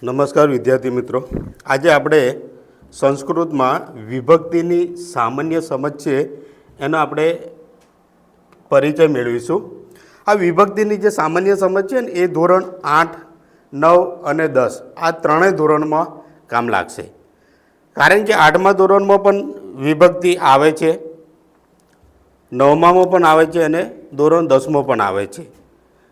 નમસ્કાર વિદ્યાર્થી મિત્રો, આજે આપણે સંસ્કૃતમાં વિભક્તિની સામાન્ય સમજ છે એનો આપણે પરિચય મેળવીશું. આ વિભક્તિની જે સામાન્ય સમજ છે ને એ ધોરણ 8, 9 અને 10 આ ત્રણેય ધોરણમાં કામ લાગશે. કારણ કે 8મા ધોરણમાં પણ વિભક્તિ આવે છે, 9મામાં પણ આવે છે અને ધોરણ 10માં પણ આવે છે.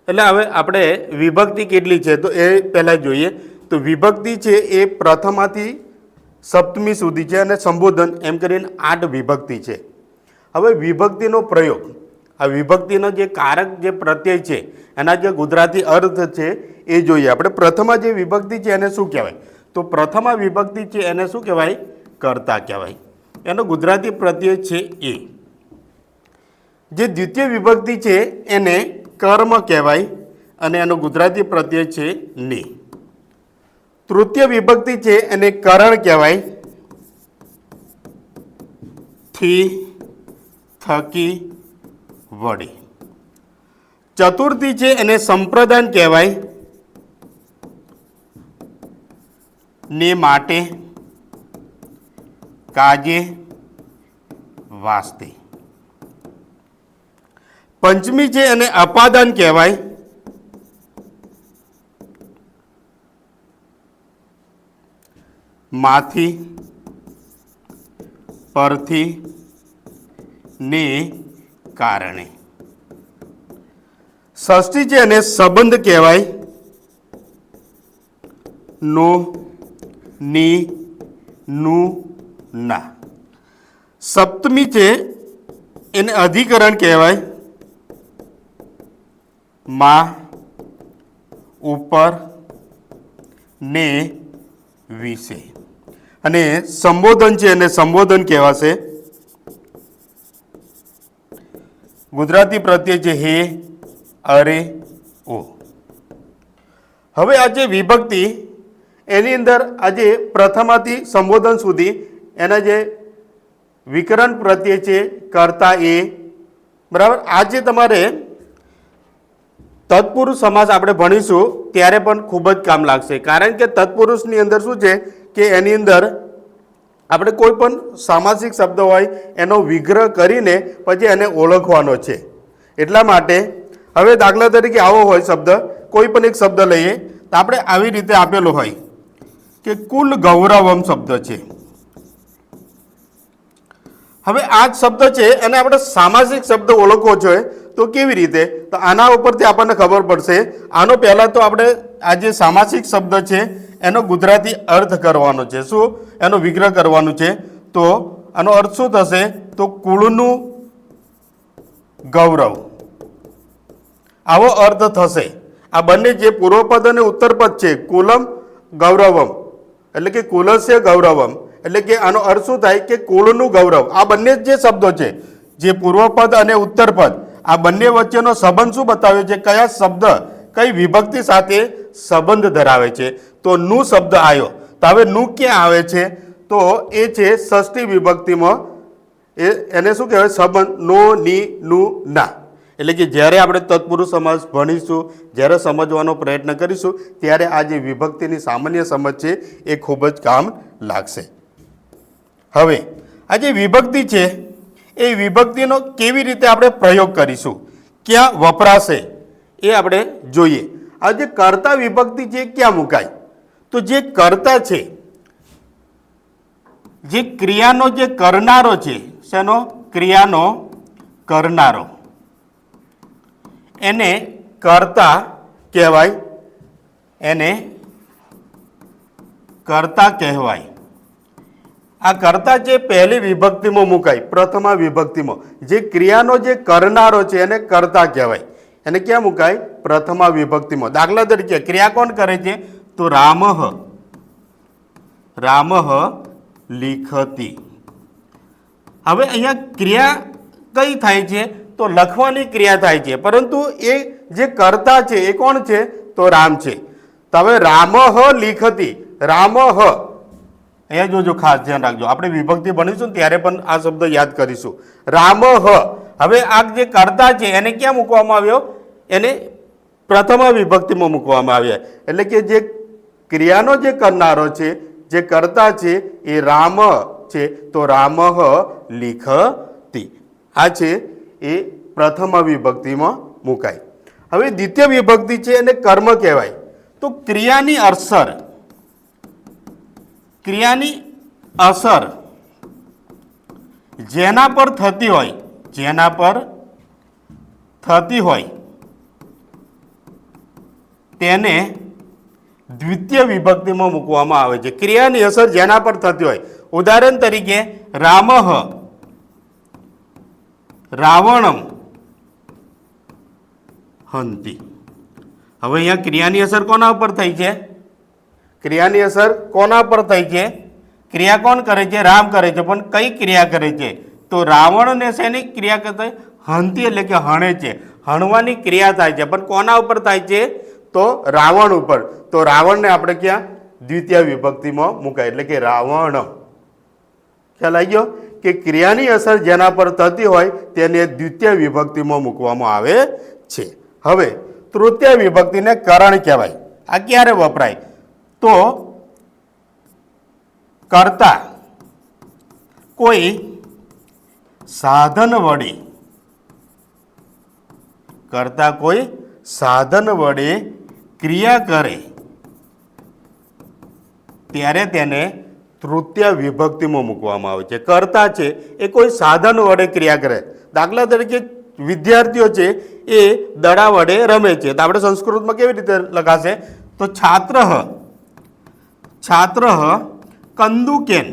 એટલે હવે આપણે વિભક્તિ કેટલી છે તો એ પહેલાં જોઈએ. તો વિભક્તિ છે એ પ્રથમથી સપ્તમી સુધી છે અને સંબોધન એમ કરીને 8 વિભક્તિ છે. હવે વિભક્તિનો પ્રયોગ, આ વિભક્તિનો જે કારક જે પ્રત્યય છે એના જે ગુજરાતી અર્થ છે એ જોઈએ આપણે. પ્રથમા જે વિભક્તિ છે એને શું કહેવાય? તો પ્રથમા વિભક્તિ છે એને શું કહેવાય? કર્તા કહેવાય. એનો ગુજરાતી પ્રત્યય છે એ. જે દ્વિતીય વિભક્તિ છે એને કર્મ કહેવાય અને એનો ગુજરાતી પ્રત્યય છે ને. તૃતીય વિભક્તિ છે એને કરણ કહેવાય, થી, થકી, વડે. ચતુર્થી છે એને સંપ્રદાન કહેવાય, ને, માટે, કાજે, વાસ્તે. પંચમી છે એને અપાદાન કહેવાય, માંથી, પરથી, ને, કારણે. ષષ્ઠી છે એને સંબંધ કહેવાય, નો, ની, નું, ના. સપ્તમી છે એને અધિકરણ કહેવાય, માં, ઉપર, ને, વિશે. અને સંબોધન છે એને સંબોધન કહેવાશે, ગુજરાતી પ્રત્યય છે હે, અરે, ઓ. હવે આ જે વિભક્તિ એની અંદર આજે પ્રથમાથી સંબોધન સુધી એના જે વિકરણ પ્રત્યય છે કર્તા એ, બરાબર. આજે તમારે તત્પુરુષ સમાસ આપણે ભણીશું ત્યારે પણ ખૂબ જ કામ લાગશે. કારણ કે તત્પુરુષની અંદર શું છે કે એની અંદર આપણે કોઈ પણ સામાસિક શબ્દ હોય એનો વિગ્રહ કરીને પછી એને ઓળખવાનો છે. એટલા માટે હવે દાખલા તરીકે આવો હોય શબ્દ, કોઈ પણ એક શબ્દ લઈએ તો આપણે આવી રીતે આપેલો હોય કે કુલ ગૌરવમ શબ્દ છે. હવે આ જ શબ્દ છે એને આપણે સામાસિક શબ્દ ઓળખવો છે તો કેવી રીતે? તો આના ઉપરથી આપણને ખબર પડશે. આનો પહેલાં તો આપણે આ જે સામાસિક શબ્દ છે એનો ગુજરાતી અર્થ કરવાનો છે. શું? એનો વિગ્રહ કરવાનું છે. તો આનો અર્થ શું થશે? તો કુળનું ગૌરવ, આવો અર્થ થશે. આ બંને જે પૂર્વપદ અને ઉત્તરપદ છે, કુલમ ગૌરવમ એટલે કે કુલસ્ય ગૌરવમ, એટલે કે આનો અર્થ શું થાય કે કુળનું ગૌરવ. આ બંને જે શબ્દો છે, જે પૂર્વપદ અને ઉત્તરપદ, આ બંને વચ્ચેનો સંબંધ શું બતાવ્યો છે? કયા શબ્દ કઈ વિભક્તિ સાથે સંબંધ ધરાવે છે? તો નું શબ્દ આવ્યો. તો હવે નું ક્યાં આવે છે? તો એ છે ષષ્ઠી વિભક્તિમાં. એને શું કહેવાય? સંબંધ. નો, ની, નું, ના. એટલે કે જ્યારે આપણે તત્પુરુષ સમાસ ભણીશું, જ્યારે સમજવાનો પ્રયત્ન કરીશું ત્યારે આ જે વિભક્તિની સામાન્ય સમજ છે એ ખૂબ જ કામ લાગશે. હવે આ જે વિભક્તિ છે એ વિભક્તિનો કેવી રીતે આપણે પ્રયોગ કરીશું, ક્યાં વપરાશે એ આપણે જોઈએ. આ જે કર્તા વિભક્તિ છે ક્યાં મુકાય? તો જે કર્તા છે, જે ક્રિયાનો જે કરનારો છે, શેનો? ક્રિયાનો કરનારો, એને કર્તા કહેવાય, એને કર્તા કહેવાય. આ કર્તા છે પહેલી વિભક્તિમાં મુકાય, પ્રથમા વિભક્તિમાં. જે ક્રિયાનો જે કરનારો છે એને કર્તા કહેવાય. એને ક્યાં મુકાય? પ્રથમા વિભક્તિમાં. દાખલા તરીકે ક્રિયા કોણ કરે છે? તો રામઃ, રામઃ લિખતિ. હવે અહીંયા ક્રિયા કઈ થાય છે? તો લખવાની ક્રિયા થાય છે, પરંતુ એ જે કર્તા છે એ કોણ છે? તો રામ છે. તો હવે રામઃ લિખતિ, રામઃ, અહીંયા જોજો, ખાસ ધ્યાન રાખજો. આપણે વિભક્તિ ભણીશું ત્યારે પણ આ શબ્દ યાદ કરીશું. રામઃ. હવે આ જે કર્તા છે એને ક્યાં મૂકવામાં આવ્યો? એને પ્રથમા વિભક્તિમાં મૂકવામાં આવ્યા. એટલે કે જે ક્રિયાનો જે કરનારો છે, જે કર્તા છે એ રામ છે, તો રામઃ લિખતિ. આ છે એ પ્રથમ વિભક્તિમાં મુકાય. હવે દ્વિતીય વિભક્તિ છે એને કર્મ કહેવાય. તો ક્રિયાની અસર જેના પર થતી હોય તેને દ્વિતીય વિભક્તિમાં મૂકવામાં આવે છે. ક્રિયાની અસર જેના પર થતી હોય, ઉદાહરણ તરીકે રામઃ રાવણમ હંતિ. હવે અહીંયા ક્રિયાની અસર કોના ઉપર થઈ છે? ક્રિયાની અસર કોના પર થઈ છે? ક્રિયા કોણ કરે છે? રામ કરે છે. પણ કઈ ક્રિયા કરે છે? તો રાવણને શેની ક્રિયા કરતા? હંતિ એટલે કે હણે છે. હણવાની ક્રિયા થાય છે, પણ કોના ઉપર થાય છે? તો રાવણ ઉપર. તો રાવણને આપણે ક્યાં? દ્વિતીય વિભક્તિમાં મુકાય, એટલે કે રાવણ. ખ્યાલ આવી ગયો કે ક્રિયાની અસર જેના પર થતી હોય તેને દ્વિતીય વિભક્તિમાં મૂકવામાં આવે છે. હવે તૃતીય વિભક્તિને કરણ કહેવાય. આ ક્યારે વપરાય? તો કર્તા કોઈ સાધન વડે ક્રિયા કરે ત્યારે તેને તૃતીય વિભક્તિમાં મૂકવામાં આવે છે. કર્તા છે એ કોઈ સાધન વડે ક્રિયા કરે. દાખલા તરીકે વિદ્યાર્થીઓ છે એ દડા વડે રમે છે, તો આપણે સંસ્કૃતમાં કેવી રીતે લખાશે? તો છાત્ર કંદુકેન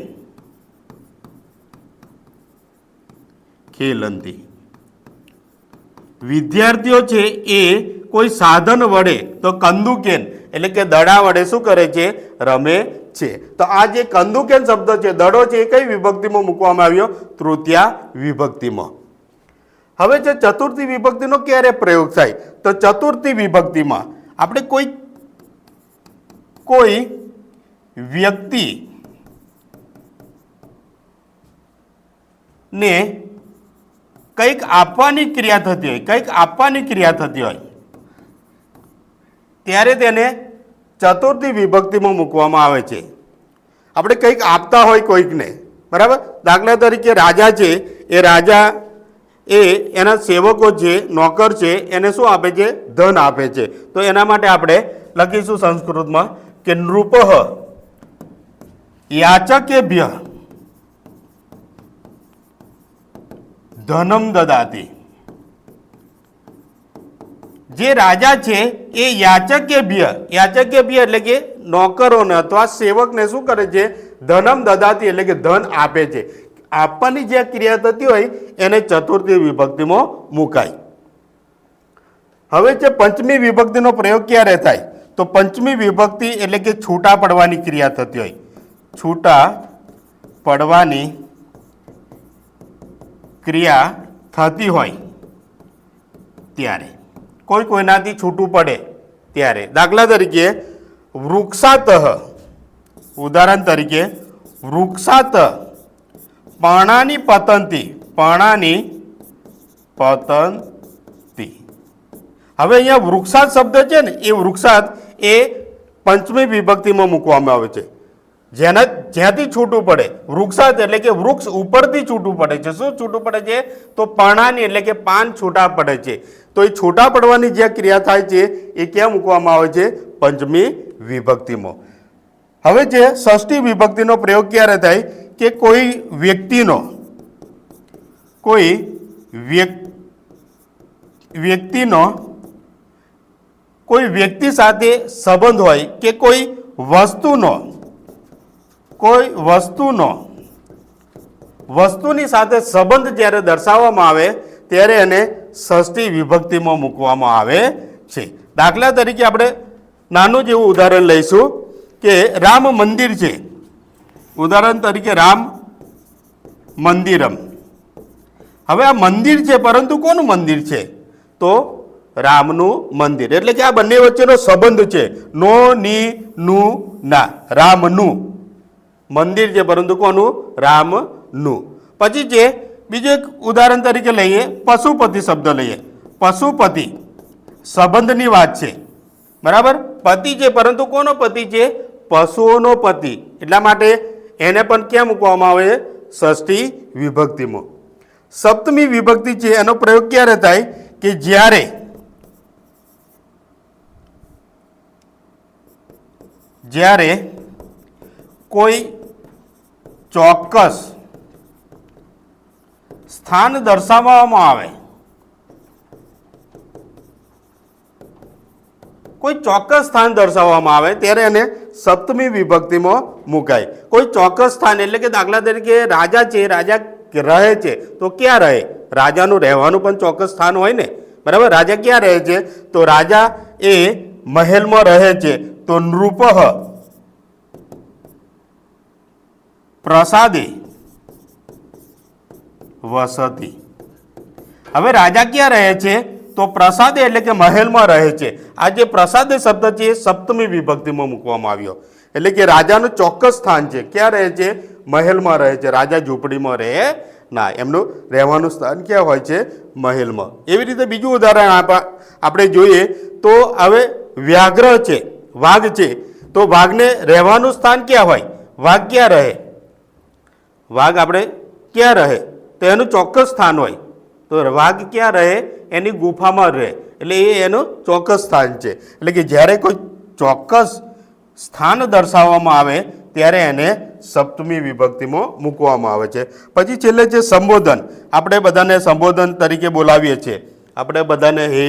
ખેલંતી. વિદ્યાર્થીઓ છે એ કોઈ સાધન વડે, તો કંદુકેન એટલે કે દડા વડે શું કરે છે? રમે છે. તો આ જે કંદુકેન શબ્દ છે, દડો છે, એ કઈ વિભક્તિમાં મૂકવામાં આવ્યો? તૃતીય વિભક્તિમાં. હવે જે ચતુર્થી વિભક્તિનો ક્યારે પ્રયોગ થાય? તો ચતુર્થી વિભક્તિમાં આપણે કોઈ વ્યક્તિ ને કંઈક આપવાની ક્રિયા થતી હોય ત્યારે તેને ચતુર્થી વિભક્તિમાં મૂકવામાં આવે છે. આપણે કંઈક આપતા હોય કોઈકને, બરાબર? દાખલા તરીકે રાજા છે, એ રાજા એના સેવકો છે, નોકર છે, એને શું આપે છે? ધન આપે છે. તો એના માટે આપણે લખીશું સંસ્કૃતમાં કે નૃપઃ યાચકેભ્ય ધનમ દદાતિ. જે રાજા છે એ યાચકેભ્ય એટલે કે નોકરોને અથવા સેવકને શું કરે છે? ધનમ દદાતિ એટલે કે ધન આપે છે. આપવાની જે ક્રિયા થતી હોય એને ચતુર્થી વિભક્તિમાં મુકાય. હવે જે પંચમી વિભક્તિનો પ્રયોગ ક્યારે થાય? તો પંચમી વિભક્તિ એટલે કે છૂટા પડવાની ક્રિયા થતી હોય. છૂટા પડવાની ક્રિયા થતી હોય ત્યારે, કોઈનાથી છૂટું પડે ત્યારે. દાખલા તરીકે વૃક્ષાત, ઉદાહરણ તરીકે વૃક્ષાત પર્ણાની પતંતી. હવે અહીંયા વૃક્ષાત શબ્દ છે ને, એ વૃક્ષાત એ પંચમી વિભક્તિમાં મૂકવામાં આવે છે. જ્યાંથી છૂટું પડે. વૃક્ષાત એટલે કે વૃક્ષ ઉપરથી છૂટું પડે છે. શું છૂટું પડે છે? તો પર્ણાની એટલે કે પાન છૂટા પડે છે. તો એ છૂટા પડવાની જે ક્રિયા થાય છે એ ક્યાં મૂકવામાં આવે છે? પંચમી વિભક્તિમાં. હવે જે ષષ્ઠી વિભક્તિનો પ્રયોગ ક્યારે થાય? કે કોઈ વ્યક્તિ સાથે સંબંધ હોય કે કોઈ વસ્તુની સાથે સંબંધ જ્યારે દર્શાવવામાં આવે ત્યારે એને ષષ્ઠી વિભક્તિમાં મૂકવામાં આવે છે. દાખલા તરીકે આપણે નાનું જેવું ઉદાહરણ લઈશું કે રામ મંદિર છે. ઉદાહરણ તરીકે રામ મંદિરમ. હવે આ મંદિર છે, પરંતુ કોનું મંદિર છે? તો રામનું મંદિર. એટલે કે આ બંને વચ્ચેનો સંબંધ છે. નો ની નું ના, રામનું મંદિર છે, પરંતુ કોનું? રામનું. પછી છે બીજું એક ઉદાહરણ તરીકે લઈએ, પશુપતિ શબ્દ લઈએ. પશુપતિ સંબંધની વાત છે, બરાબર? પતિ છે, પરંતુ કોનો પતિ છે? પશુઓનો પતિ, એટલા માટે એને પણ ક્યાં મૂકવામાં આવે છે? ષષ્ઠી વિભક્તિમાં. સપ્તમી વિભક્તિ છે એનો પ્રયોગ ક્યારે થાય? કે જ્યારે કોઈ ચોક્કસ સ્થાન દર્શાવવામાં આવે, કોઈ ચોક્કસ સ્થાન દર્શાવવામાં આવે ત્યારે એને સપ્તમી વિભક્તિમાં મુકાય. કોઈ ચોક્કસ સ્થાન એટલે કે દાખલા તરીકે રાજા છે, રાજા રહે છે તો ક્યાં રહે? રાજાનું રહેવાનું પણ ચોક્કસ સ્થાન હોય ને, બરાબર? રાજા ક્યાં રહે છે? તો રાજા એ મહેલમાં રહે છે, તો નૃપઃ પ્રસાદે વસતિ. હવે રાજા ક્યાં રહે છે? તો પ્રસાદે એટલે કે મહેલમાં રહે છે. આ જે પ્રસાદે શબ્દ છે એ સપ્તમી વિભક્તિમાં મૂકવામાં આવ્યો. એટલે કે રાજાનું ચોક્કસ સ્થાન છે. ક્યાં રહે છે? મહેલમાં રહે છે. રાજા ઝૂંપડીમાં રહે ના, એમનું રહેવાનું સ્થાન ક્યાં હોય છે? મહેલમાં. એવી રીતે બીજું ઉદાહરણ આપણે જોઈએ તો હવે વ્યાઘ્ર છે, વાઘ છે, તો વાઘને રહેવાનું સ્થાન ક્યાં હોય? વાઘ ક્યાં રહે? વાઘ આપણે ક્યાં રહે? તો એનું ચોક્કસ સ્થાન હોય. તો વાઘ ક્યાં રહે? એની ગુફામાં રહે. એટલે એ એનું ચોક્કસ સ્થાન છે. એટલે કે જ્યારે કોઈ ચોક્કસ સ્થાન દર્શાવવામાં આવે ત્યારે એને સપ્તમી વિભક્તિમાં મૂકવામાં આવે છે. પછી છેલ્લે છે સંબોધન. આપણે બધાને સંબોધન તરીકે બોલાવીએ છીએ. આપણે બધાને હે,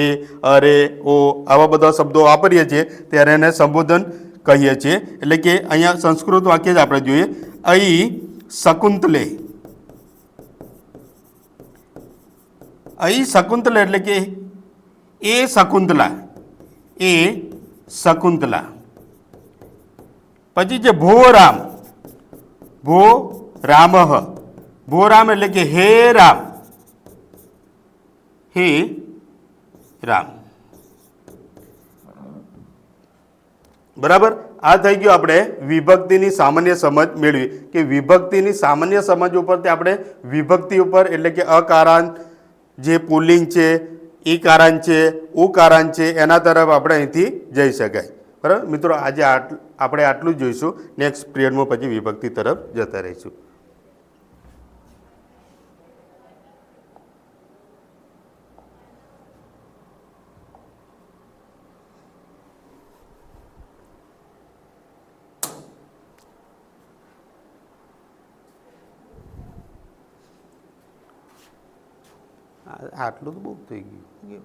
અરે, ઓ આવા બધા શબ્દો વાપરીએ છીએ ત્યારે એને સંબોધન કહીએ છીએ. એટલે કે અહીંયા સંસ્કૃત વાક્ય જ આપણે જોઈએ. અહીં શકુંતલે. અહીં શકુંતલા એટલે કે એ શકુંતલા, એ શકુંતલા. પછી છે ભો રામ, ભો રામ, ભો રામ એટલે કે હે રામ, હે રામ. બરાબર? આ થઈ ગયું આપણે વિભક્તિની સામાન્ય સમજ મેળવી કે વિભક્તિની સામાન્ય સમજ ઉપરથી આપણે વિભક્તિ ઉપર એટલે કે અકારાંત જે પુલ્લિંગ છે, ઈકારાંત છે, ઉકારાંત છે એના તરફ આપણે અહીંથી જઈ શકાય. બરાબર મિત્રો, આજે આપણે આટલું જ જોઈશું. નેક્સ્ટ પિરિયડમાં પછી વિભક્તિ તરફ જતા રહીશું. આટલું તો બહુ થઈ ગયું.